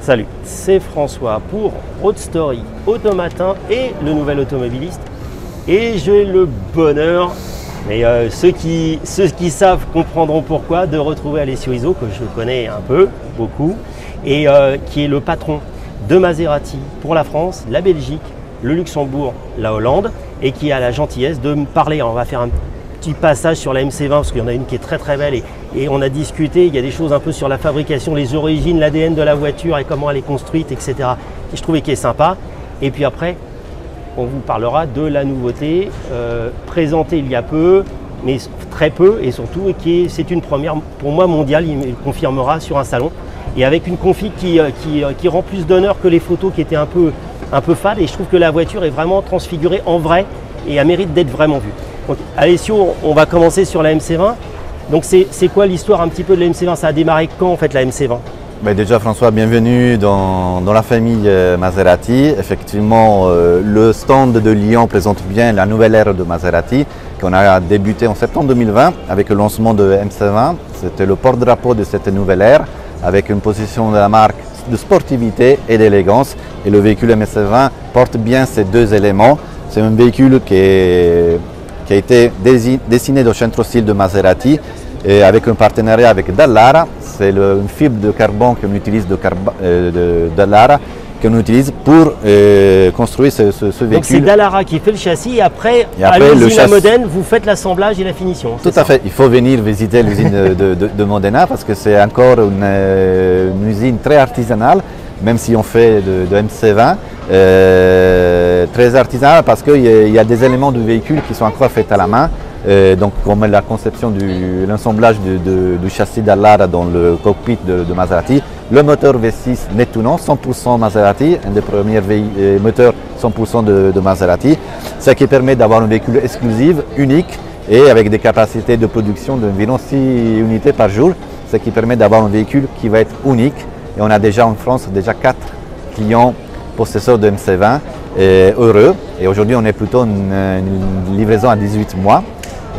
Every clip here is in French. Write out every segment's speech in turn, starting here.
Salut, c'est François pour Road Story Automatin et le nouvel automobiliste. Et j'ai le bonheur, mais ceux qui savent comprendront pourquoi, de retrouver Alessio Iso, que je connais un peu, beaucoup, et qui est le patron de Maserati pour la France, la Belgique, le Luxembourg, la Hollande, et qui a la gentillesse de me parler. On va faire un petit passage sur la MC20 parce qu'il y en a une qui est très très belle et on a discuté, il y a des choses un peu sur la fabrication, les origines, l'ADN de la voiture et comment elle est construite, etc. Et je trouvais qu'elle est sympa. Et puis après, on vous parlera de la nouveauté présentée il y a peu, mais très peu et surtout c'est une première pour moi mondiale, il me confirmera sur un salon. Et avec une config qui rend plus d'honneur que les photos qui étaient un peu fades. Et je trouve que la voiture est vraiment transfigurée en vrai et a mérite d'être vraiment vue. Donc Alessio, on va commencer sur la MC20. Donc c'est quoi l'histoire un petit peu de la MC20? Ça a démarré quand en fait la MC20? Déjà François, bienvenue dans la famille Maserati. Effectivement, le stand de Lyon présente bien la nouvelle ère de Maserati qu'on a débuté en septembre 2020 avec le lancement de MC20. C'était le porte-drapeau de cette nouvelle ère avec une position de la marque de sportivité et d'élégance. Et le véhicule MC20 porte bien ces deux éléments. C'est un véhicule qui a été dessiné au centre style de Maserati et avec un partenariat avec Dallara. C'est une fibre de carbone qu'on utilise de Dallara qu'on utilise pour construire ce véhicule. Donc c'est Dallara qui fait le châssis et après à l'usine à Modène, vous faites l'assemblage et la finition. Tout à fait. Il faut venir visiter l'usine de Modena parce que c'est encore une usine très artisanale, même si on fait de MC20. Très artisanal parce qu'il y a des éléments du véhicule qui sont encore faits à la main, donc comme la conception l'assemblage du châssis Dallara dans le cockpit de Maserati, le moteur V6 Nettuno 100% Maserati, un des premiers moteurs 100% de Maserati, ce qui permet d'avoir un véhicule exclusif, unique et avec des capacités de production d'environ 6 unités par jour, ce qui permet d'avoir un véhicule qui va être unique. Et on a déjà en France 4 clients possesseurs de MC20 heureux, et aujourd'hui on est plutôt une livraison à 18 mois,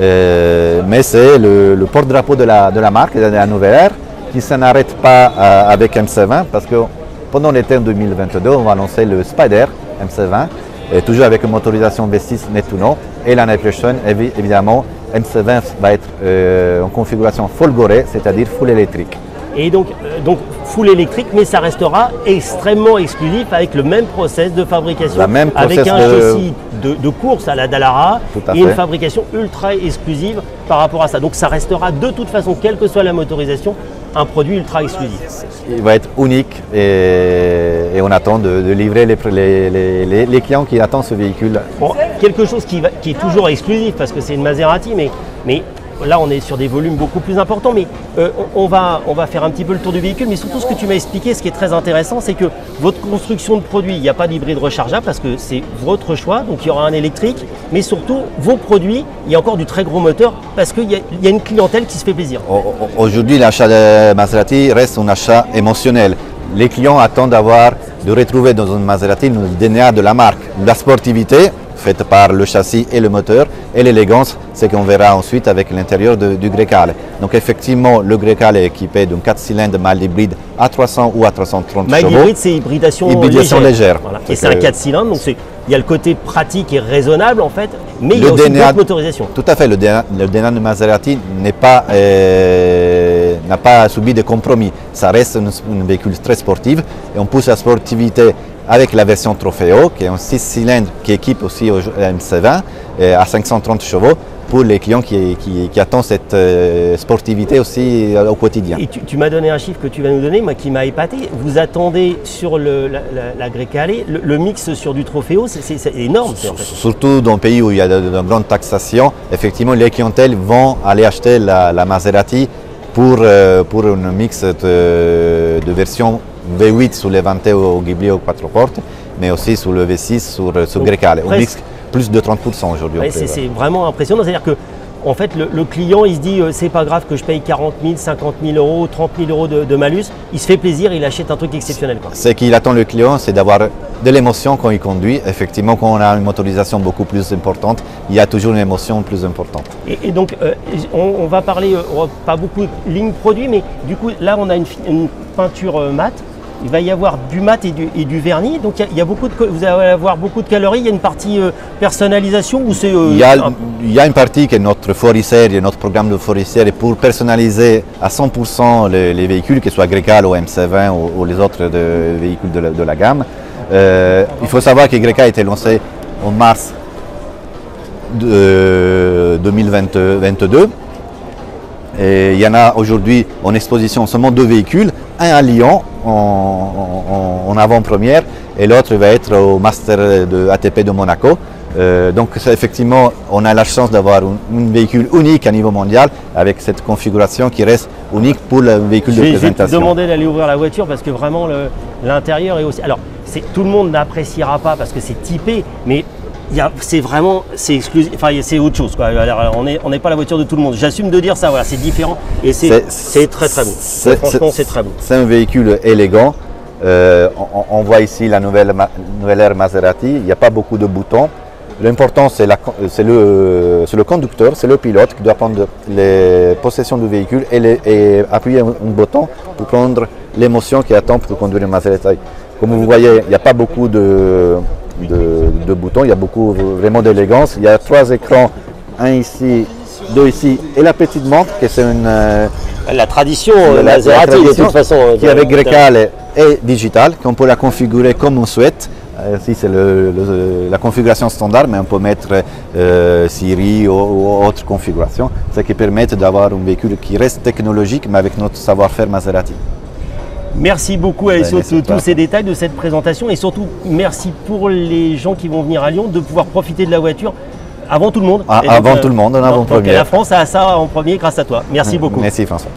mais c'est le porte-drapeau de la marque, de la nouvelle ère, qui ne s'arrête pas avec MC20 parce que pendant l'été 2022 on va lancer le Spider MC20, toujours avec une motorisation V6 Nettuno, et l'année prochaine évidemment MC20 va être en configuration Folgore, c'est-à-dire full électrique. Et donc full électrique, mais ça restera extrêmement exclusif avec le même process de fabrication, avec un châssis de course à la Dallara et une fabrication ultra exclusive par rapport à ça. Donc ça restera de toute façon, quelle que soit la motorisation, un produit ultra exclusif. Il va être unique et on attend de livrer les clients qui attendent ce véhicule. Bon, quelque chose qui est toujours exclusif parce que c'est une Maserati, mais là, on est sur des volumes beaucoup plus importants, mais on va faire un petit peu le tour du véhicule. Mais surtout, ce que tu m'as expliqué, ce qui est très intéressant, c'est que votre construction de produit, il n'y a pas d'hybride rechargeable parce que c'est votre choix, donc il y aura un électrique. Mais surtout, vos produits, il y a encore du très gros moteur parce qu'il y a une clientèle qui se fait plaisir. Aujourd'hui, l'achat de Maserati reste un achat émotionnel. Les clients attendent de retrouver dans une Maserati le DNA de la marque, la sportivité, faite par le châssis et le moteur, et l'élégance, c'est qu'on verra ensuite avec l'intérieur du Grecale. Donc effectivement, le Grecale est équipé d'un 4 cylindres mild hybride à 300 ou à 330 chevaux. Mild hybride, c'est hybridation légère. Voilà. Et c'est un 4 cylindres, donc il y a le côté pratique et raisonnable en fait, mais il y a aussi d'autres motorisations. Tout à fait, le DNA de Maserati n'a pas subi de compromis. Ça reste un véhicule très sportif et on pousse la sportivité avec la version Trofeo, qui est un 6 cylindres qui équipe aussi au MC20 à 530 chevaux pour les clients qui attendent cette sportivité aussi au quotidien. Et tu m'as donné un chiffre que tu vas nous donner, moi, qui m'a épaté. Vous attendez sur la Grecale, le mix sur du Trofeo, c'est énorme. En fait. Surtout dans un pays où il y a de grandes taxations, effectivement les clientèles vont aller acheter la Maserati pour un mix de version V8 sur le Vanteo Giglio 4 portes, mais aussi sur le V6 sur Grecale. On mixe plus de 30% aujourd'hui. Ouais, c'est vraiment impressionnant. C'est-à-dire que en fait, le client, il se dit c'est pas grave que je paye 40 000, 50 000 euros, 30 000 euros de malus. Il se fait plaisir, il achète un truc exceptionnel. Ce qu'il attend le client, c'est d'avoir de l'émotion quand il conduit. Effectivement, quand on a une motorisation beaucoup plus importante, il y a toujours une émotion plus importante. Et donc, on va parler, pas beaucoup de lignes produits, mais du coup, là, on a une peinture mate. il va y avoir du mat et du vernis. Donc il y a beaucoup vous allez avoir beaucoup de calories. Il y a une partie personnalisation où c'est. Il y a une partie qui est notre fourrière, notre programme de fourrière pour personnaliser à 100% les véhicules, qu'ils soient Grecale ou MC20 ou les autres véhicules de la gamme. Il faut savoir que Grecale a été lancé en mars 2022. Et il y en a aujourd'hui en exposition seulement 2 véhicules, un à Lyon en avant-première et l'autre va être au Master de ATP de Monaco. Donc effectivement, on a la chance d'avoir un véhicule unique à niveau mondial avec cette configuration qui reste unique pour le véhicule de présentation. Je vais te demander d'aller ouvrir la voiture parce que vraiment l'intérieur est aussi... Alors tout le monde n'appréciera pas parce que c'est typé, mais c'est vraiment, c'est exclusif, enfin c'est autre chose quoi. Alors, on n'est pas la voiture de tout le monde. J'assume de dire ça, voilà, c'est différent et c'est très très beau. Franchement, c'est très beau. C'est un véhicule élégant. On voit ici la nouvelle ère Maserati. Il n'y a pas beaucoup de boutons. L'important c'est le conducteur, c'est le pilote qui doit prendre les possessions du véhicule et appuyer un bouton pour prendre l'émotion qui attend pour conduire une Maserati. Comme vous voyez, il n'y a pas beaucoup de boutons, il y a beaucoup vraiment d'élégance. Il y a 3 écrans, un ici, 2 ici et la petite montre qui c'est une... la tradition Maserati de toute façon. Qui avec Grecale est digitale, qu'on peut la configurer comme on souhaite. Ici c'est la configuration standard, mais on peut mettre Siri ou autre configuration, ce qui permet d'avoir un véhicule qui reste technologique mais avec notre savoir-faire Maserati. Merci beaucoup Alessio de tous ces détails, de cette présentation et surtout merci pour les gens qui vont venir à Lyon de pouvoir profiter de la voiture avant tout le monde. Avant tout le monde, en avant-première. La France a ça en premier grâce à toi. Merci beaucoup. Merci François.